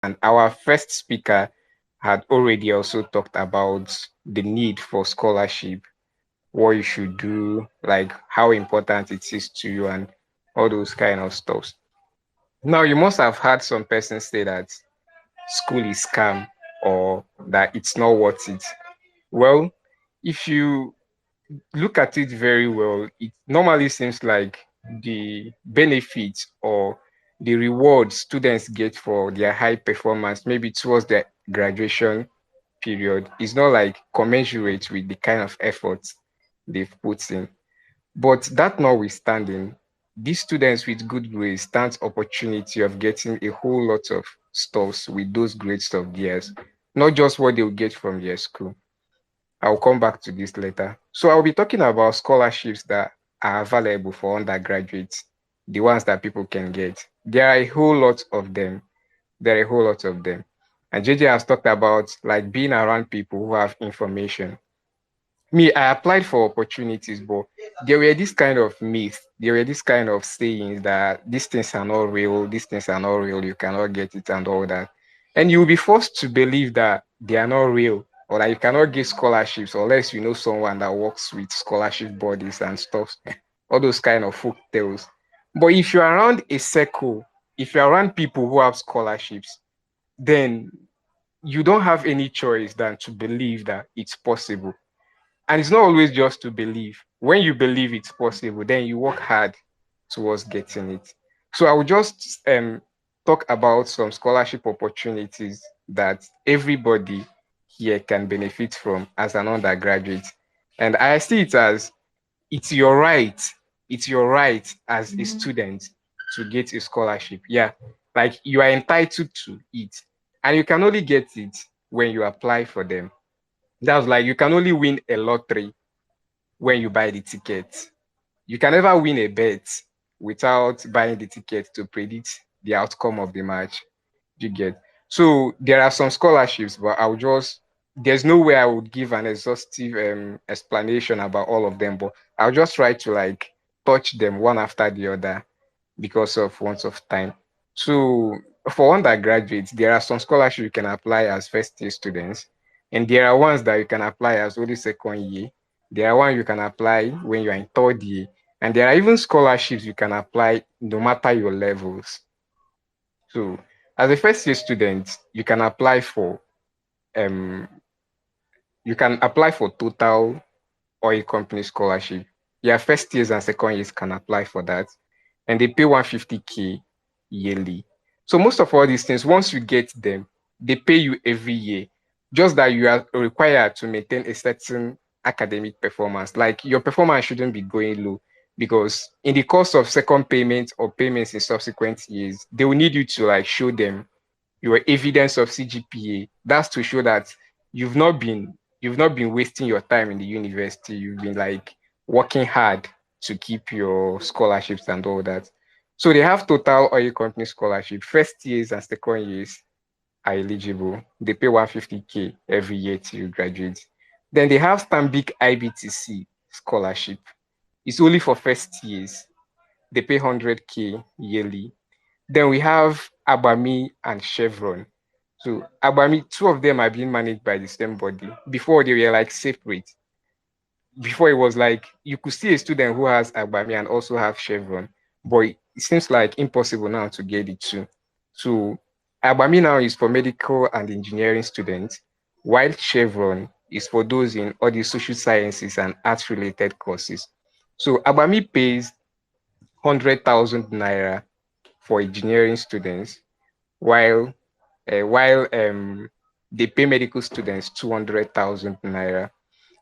And our first speaker had already also talked about the need for scholarship, what you should do, like how important it is to you, and all those kind of stuff. Now, you must have heard some persons say that school is scam or that it's not worth it. Well, if you look at it very well, it normally seems like the benefits or the rewards students get for their high performance, maybe towards their graduation period, is not like commensurate with the kind of effort they've put in. But that notwithstanding, these students with good grades stand opportunity of getting a whole lot of stuffs with those grades of theirs, not just what they'll get from their school. I'll come back to this later. So I'll be talking about scholarships that are available for undergraduates, the ones that people can get. There are a whole lot of them. There are a whole lot of them. And JJ has talked about like being around people who have information. Me, I applied for opportunities, but there were this kind of myths, there were this kind of sayings that these things are not real, these things are not real, you cannot get it, and all that. And you'll be forced to believe that they are not real, or that you cannot get scholarships unless you know someone that works with scholarship bodies and stuff, all those kind of folk tales. But if you're around a circle, if you're around people who have scholarships, then you don't have any choice than to believe that it's possible. And it's not always just to believe. When you believe it's possible, then you work hard towards getting it. So I will just talk about some scholarship opportunities that everybody here can benefit from as an undergraduate. And I see it as it's your right. It's your right as a student to get a scholarship. Yeah, like you are entitled to it. And you can only get it when you apply for them. That's like you can only win a lottery when you buy the ticket. You can never win a bet without buying the ticket to predict the outcome of the match. You get. So there are some scholarships, but I'll just there's no way I would give an exhaustive explanation about all of them, but I'll just try to like touch them one after the other because of want of time. So for undergraduates, there are some scholarships you can apply as first year students, and there are ones that you can apply as only second year. There are ones you can apply when you're in third year, and there are even scholarships you can apply no matter your levels. So as a first year student, um you can apply for total oil company scholarship. Yeah, first years and second years can apply for that, and they pay 150K yearly. So most of all these things, once you get them, they pay you every year. Just that you are required to maintain a certain academic performance. Like your performance shouldn't be going low because in the course of second payment or payments in subsequent years, they will need you to like show them your evidence of CGPA. That's to show that you've not been you've not been wasting your time in the university. You've been like working hard to keep your scholarships and all that. So they have total oil company scholarship. First years and second years are eligible. They pay 150K every year till you graduate. Then they have Stanbic IBTC scholarship. It's only for first years. They pay 100K yearly. Then we have Abami and Chevron. So Abami, two of them are being managed by the same body. Before they were like separate. Before it was like you could see a student who has Abami and also have Chevron, but it seems like impossible now to get it too. So Abami now is for medical and engineering students, while Chevron is for those in all the social sciences and arts related courses. So Abami pays 100,000 naira for engineering students, while they pay medical students 200,000 naira.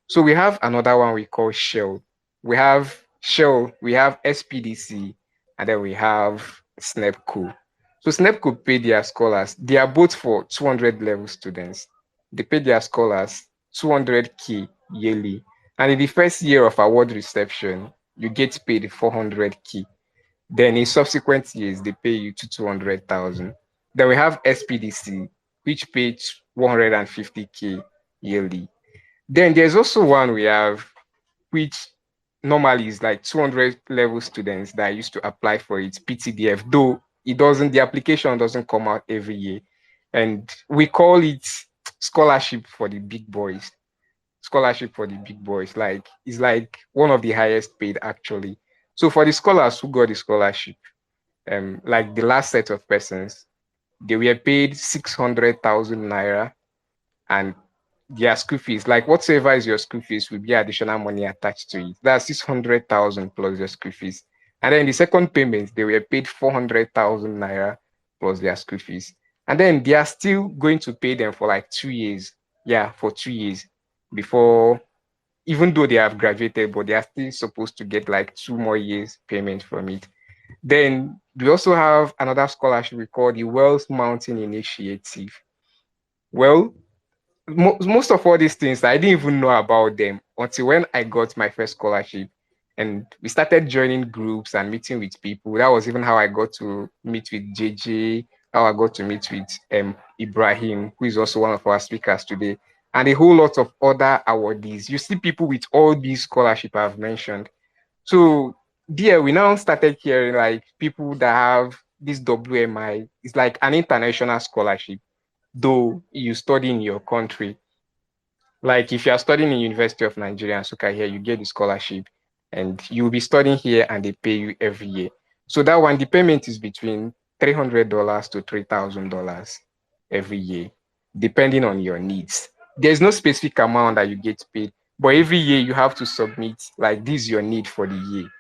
So we have another one we call Shell. We have SPDC, and then we have SNEPCO. So SNEPCO pay their scholars. They are both for 200 level students. They pay their scholars 200K yearly. And in the first year of award reception, you get paid 400K. Then in subsequent years, they pay you to 200,000. Then we have SPDC, which pays 150K yearly. Then there's also one we have, which normally is like 200 level students that used to apply for it, PTDF, though the application doesn't come out every year. and we call it scholarship for the big boys. Scholarship for the big boys. Like it's like one of the highest paid actually. So for the scholars who got the scholarship, like the last set of persons, they were paid 600,000 naira, and their school fees, like whatsoever is your school fees, will be additional money attached to it. That's 600,000 plus your school fees. And then the second payment, they were paid 400,000 naira plus their school fees. And then they are still going to pay them for like 2 years. Yeah, for 2 years before, even though they have graduated, but they are still supposed to get like 2 more years payment from it. Then we also have another scholarship we call the Wells Mountain Initiative. Well, most of all these things, I didn't even know about them until when I got my first scholarship. And we started joining groups and meeting with people. That was even how I got to meet with JJ, how I got to meet with Ibrahim, who is also one of our speakers today, and a whole lot of other awardees. You see people with all these scholarships I've mentioned. So there, we now started hearing like people that have this WMI. It's like an international scholarship, though you study in your country. Like if you are studying in University of Nigeria and Nsukka here, you get the scholarship and you'll be studying here and they pay you every year. So that one, the payment is between $300 to $3,000 every year, depending on your needs. There's no specific amount that you get paid, but every year you have to submit like this is your need for the year.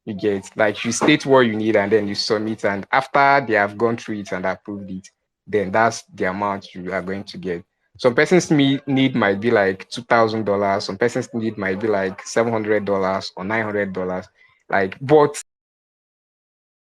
You get like you state what you need and then you submit, and after they have gone through it and approved it, then that's the amount you are going to get. Some persons need might be like $2,000. Some persons need might be like $700 or $900. Like, but